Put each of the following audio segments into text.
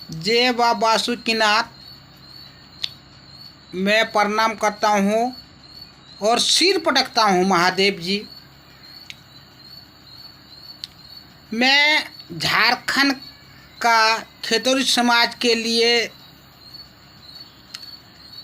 जय बाबा बासुकीनाथ। मैं प्रणाम करता हूँ और सिर पटकता हूँ महादेव जी। मैं झारखंड का खेतौरी समाज के लिए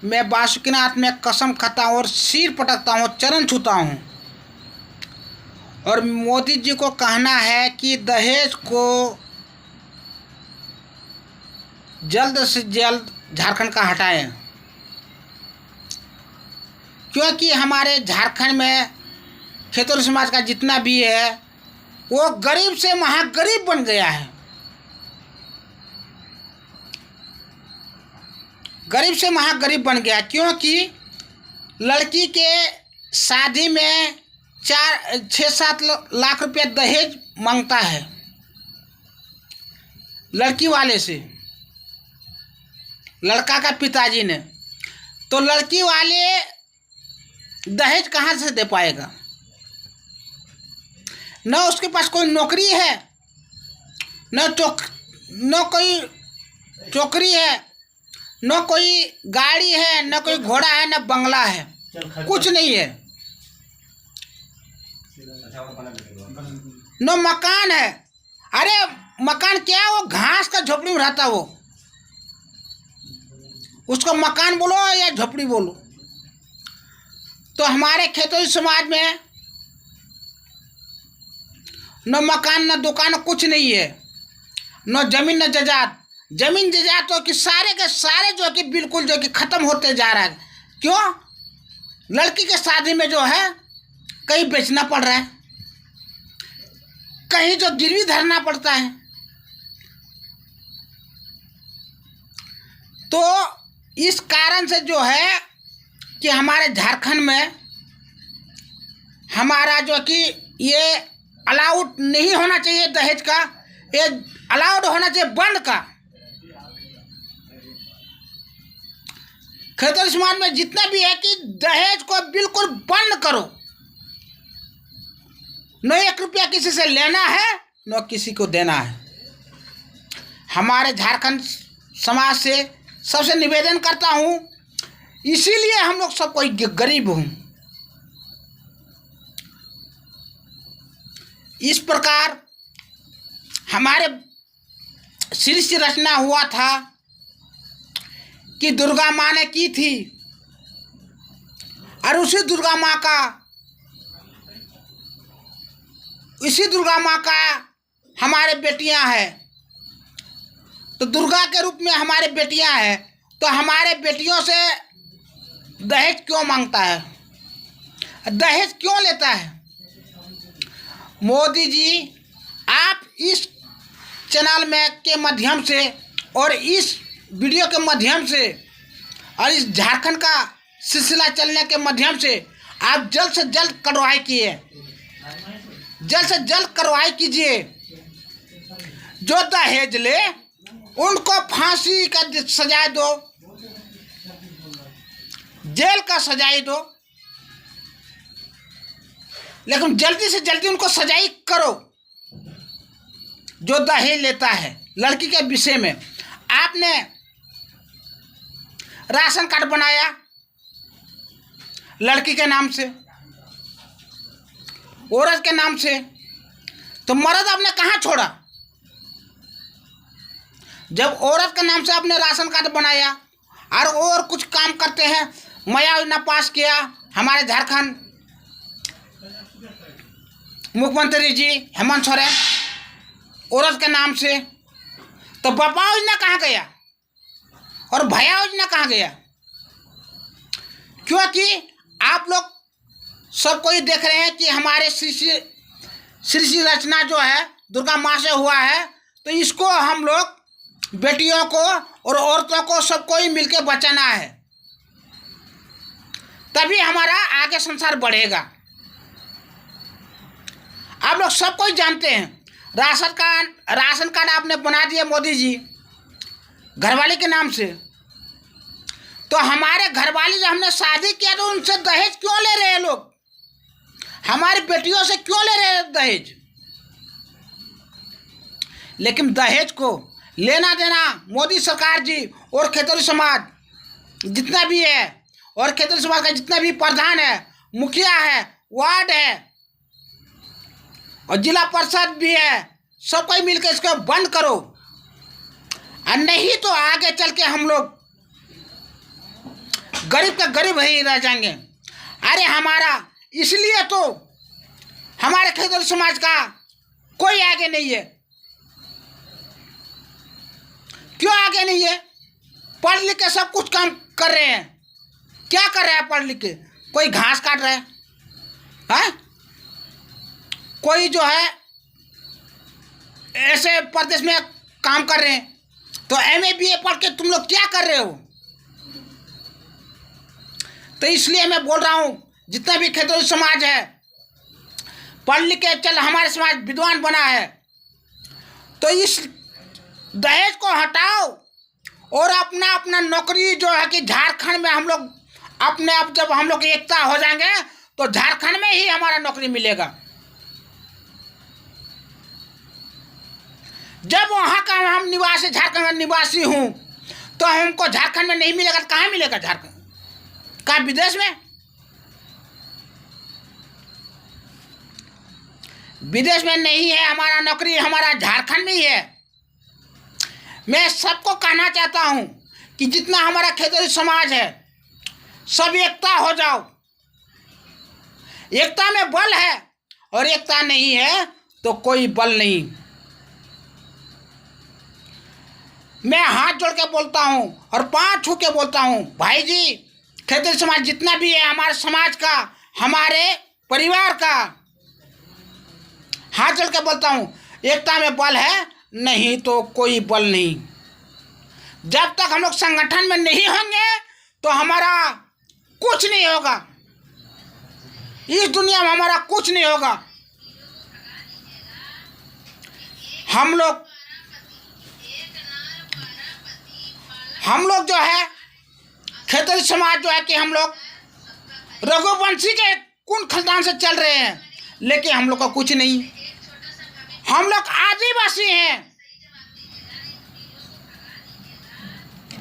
मैं बासुकीनाथ में कसम खाता हूँ और सिर पटकता हूँ, चरण छूता हूँ। और मोदी जी को कहना है कि दहेज को जल्द से जल्द झारखंड का हटाएं, क्योंकि हमारे झारखंड में खेतौरी समाज का जितना भी है वो गरीब से महागरीब बन गया है। गरीब से महागरीब बन गया क्योंकि लड़की के शादी में 6-7 लाख रुपया दहेज मांगता है लड़की वाले से, लड़का का पिताजी ने। तो लड़की वाले दहेज कहाँ से दे पाएगा? न उसके पास कोई नौकरी है, न कोई चौकरी है, न कोई गाड़ी है, न कोई घोड़ा है, न बंगला है, कुछ नहीं है। न मकान है। अरे मकान क्या, वो घास का झोपड़ी में रहता, वो उसको मकान बोलो या झोपड़ी बोलो। तो हमारे खेतौरी समाज में न मकान, न दुकान, कुछ नहीं है, न जमीन, न जायदाद। जमीन जायदाद तो कि सारे के सारे जो कि बिल्कुल जो कि खत्म होते जा रहा है। क्यों? लड़की के शादी में जो है कहीं बेचना पड़ रहा है, कहीं जो गिरवी धरना पड़ता है। तो इस कारण से जो है कि हमारे झारखंड में हमारा जो कि ये अलाउड नहीं होना चाहिए दहेज का, ये अलाउड होना चाहिए बंद का। खेतौरी समाज में जितना भी है कि दहेज को बिल्कुल बंद करो। न 1 रुपया किसी से लेना है, न किसी को देना है। हमारे झारखंड समाज से सबसे निवेदन करता हूँ, इसीलिए हम लोग सब कोई गरीब हूँ। इस प्रकार हमारे सृष्टि रचना हुआ था कि दुर्गा माँ ने की थी, और उसी दुर्गा माँ का हमारे बेटियां हैं। तो दुर्गा के रूप में हमारे बेटियां हैं, तो हमारे बेटियों से दहेज क्यों मांगता है, दहेज क्यों लेता है? मोदी जी, आप इस चैनल में के माध्यम से और इस वीडियो के माध्यम से और इस झारखंड का सिलसिला चलने के माध्यम से आप जल्द से जल्द कार्रवाई कीजिए, जल्द से जल्द कार्रवाई कीजिए। जो दहेज ले उनको फांसी का सजा दो, जेल का सजाई दो, लेकिन जल्दी से जल्दी उनको सजाई करो जो दहेज लेता है। लड़की के विषय में आपने राशन कार्ड बनाया लड़की के नाम से, औरत के नाम से, तो मर्द आपने कहाँ छोड़ा? जब औरत के नाम से आपने राशन कार्ड बनाया और कुछ काम करते हैं, माया योजना पास किया हमारे झारखंड मुख्यमंत्री जी हेमंत सोरेन औरत के नाम से, तो बाबा योजना कहाँ गया और भैया योजना कहाँ गया? क्योंकि आप लोग सब कोई देख रहे हैं कि हमारे सृष्टि रचना जो है दुर्गा माँ से हुआ है, तो इसको हम लोग बेटियों को और औरतों को सबको ही मिलकर बचाना है, तभी हमारा आगे संसार बढ़ेगा। आप लोग सब कोई जानते हैं, राशन कार्ड आपने बना दिया मोदी जी घरवाली के नाम से, तो हमारे घरवाली जब हमने शादी किया तो उनसे दहेज क्यों ले रहे हैं लोग? हमारी बेटियों से क्यों ले रहे हैं दहेज? लेकिन दहेज को लेना देना मोदी सरकार जी और खेतरी समाज जितना भी है और खेतरी समाज का जितना भी प्रधान है, मुखिया है, वार्ड है और जिला परिषद भी है, सब कोई मिलकर इसको बंद करो। और नहीं तो आगे चल के हम लोग गरीब का गरीब ही रह जाएंगे। अरे हमारा इसलिए तो हमारे खेतरी समाज का कोई आगे नहीं है। क्यों आगे नहीं है? पढ़ लिख के सब कुछ काम कर रहे हैं। क्या कर रहे हैं पढ़ लिख के? कोई घास काट रहा है, कोई जो है ऐसे प्रदेश में काम कर रहे हैं। तो MA BA पढ़ के तुम लोग क्या कर रहे हो? तो इसलिए मैं बोल रहा हूँ जितना भी खेतरी समाज है पढ़ लिख के चल हमारे समाज विद्वान बना है, तो इस दहेज को हटाओ और अपना अपना नौकरी जो है कि झारखंड में हम लोग अपने आप जब हम लोग एकता हो जाएंगे तो झारखंड में ही हमारा नौकरी मिलेगा। जब वहाँ का हम निवासी झारखंड का निवासी हूँ तो हमको झारखंड में नहीं मिलेगा तो कहाँ मिलेगा? झारखंड कहाँ? विदेश में? विदेश में नहीं है हमारा नौकरी, हमारा झारखंड में ही है। मैं सबको कहना चाहता हूँ कि जितना हमारा खेतरी समाज है सब एकता हो जाओ। एकता में बल है और एकता नहीं है तो कोई बल नहीं। मैं हाथ जोड़ के बोलता हूँ और पाँव छू के बोलता हूँ, भाई जी खेतरी समाज जितना भी है हमारे समाज का, हमारे परिवार का, हाथ जोड़ के बोलता हूँ एकता में बल है, नहीं तो कोई बल नहीं। जब तक हम लोग संगठन में नहीं होंगे तो हमारा कुछ नहीं होगा, इस दुनिया में हमारा कुछ नहीं होगा। हम लोग जो है खेतरी समाज जो है कि हम लोग रघुवंशी के कुन खानदान से चल रहे हैं, लेकिन हम लोग का कुछ नहीं। हम लोग आदिवासी हैं,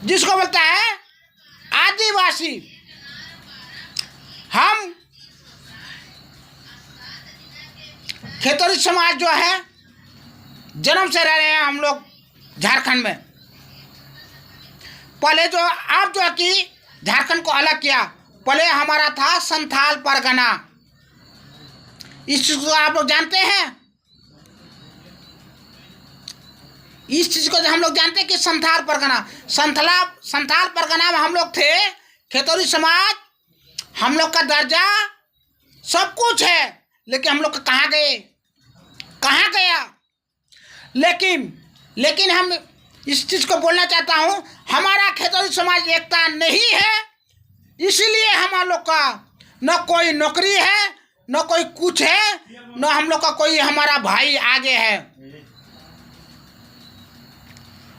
जिसको बोलता है आदिवासी। हम खेतरी समाज जो है जन्म से रह रहे हैं हम लोग झारखंड में। पहले जो आप जो है कि झारखंड को अलग किया, पहले हमारा था संथाल परगना। इस चीज को आप लोग जानते हैं? इस चीज को हम लोग जानते हैं कि संथाल परगना, संथाल परगना में हम लोग थे, खेतरी समाज, हम लोग का दर्जा सब कुछ है, लेकिन हम लोग का कहाँ गए? कहाँ गया? लेकिन हम इस चीज को बोलना चाहता हूँ, हमारा खेतरी समाज एकता नहीं है, इसीलिए हम लोग का न कोई नौकरी है, न कोई कुछ है, न हम लोग का कोई हमारा भाई आगे है,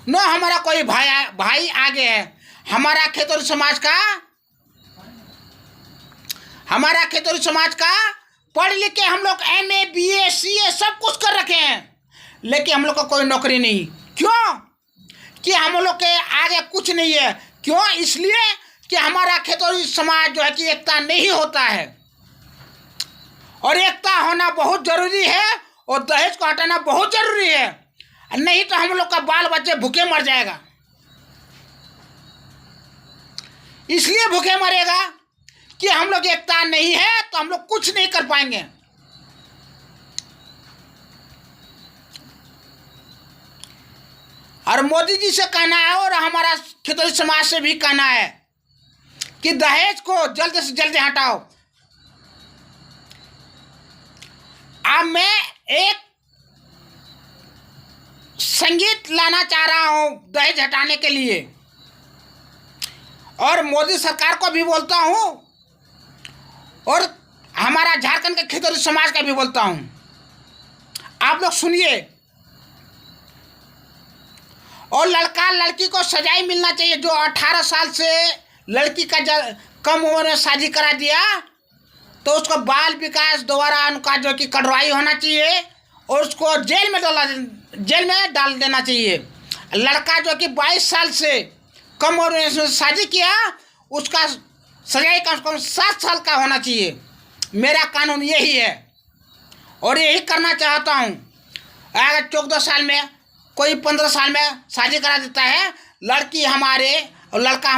न हमारा कोई भाई आगे है। हमारा खेतरी समाज का पढ़ लिख के हम लोग MA BA CA सब कुछ कर रखे हैं, लेकिन हम लोग का कोई नौकरी नहीं। क्यों? कि हम लोग के आगे कुछ नहीं है। क्यों? इसलिए कि हमारा खेतरी समाज जो है कि एकता नहीं होता है, और एकता होना बहुत जरूरी है, और दहेज को हटाना बहुत जरूरी है, नहीं तो हम लोग का बाल बच्चे भूखे मर जाएगा। इसलिए भूखे मरेगा कि हम लोग एकता नहीं है तो हम लोग कुछ नहीं कर पाएंगे। और मोदी जी से कहना है और हमारा खेतरी समाज से भी कहना है कि दहेज को जल्द से जल्द हटाओ। अब मैं एक संगीत लाना चाह रहा हूं दहेज हटाने के लिए, और मोदी सरकार को भी बोलता हूं और हमारा झारखंड के खेतरी समाज का भी बोलता हूं। आप लोग सुनिए, और लड़का लड़की को सजाई मिलना चाहिए। जो 18 साल से लड़की का कम उम्र में शादी करा दिया तो उसको बाल विकास दोबारा उनका जो कि कार्रवाई होना चाहिए और उसको जेल में डाल देना चाहिए। लड़का जो कि 22 साल से कम उम्र में शादी किया, उसका सजाए कम से कम 7 साल का होना चाहिए। मेरा कानून यही है और यही करना चाहता हूँ। अगर 14 साल में कोई 15 साल में शादी करा देता है, लड़की हमारे और लड़का हमारे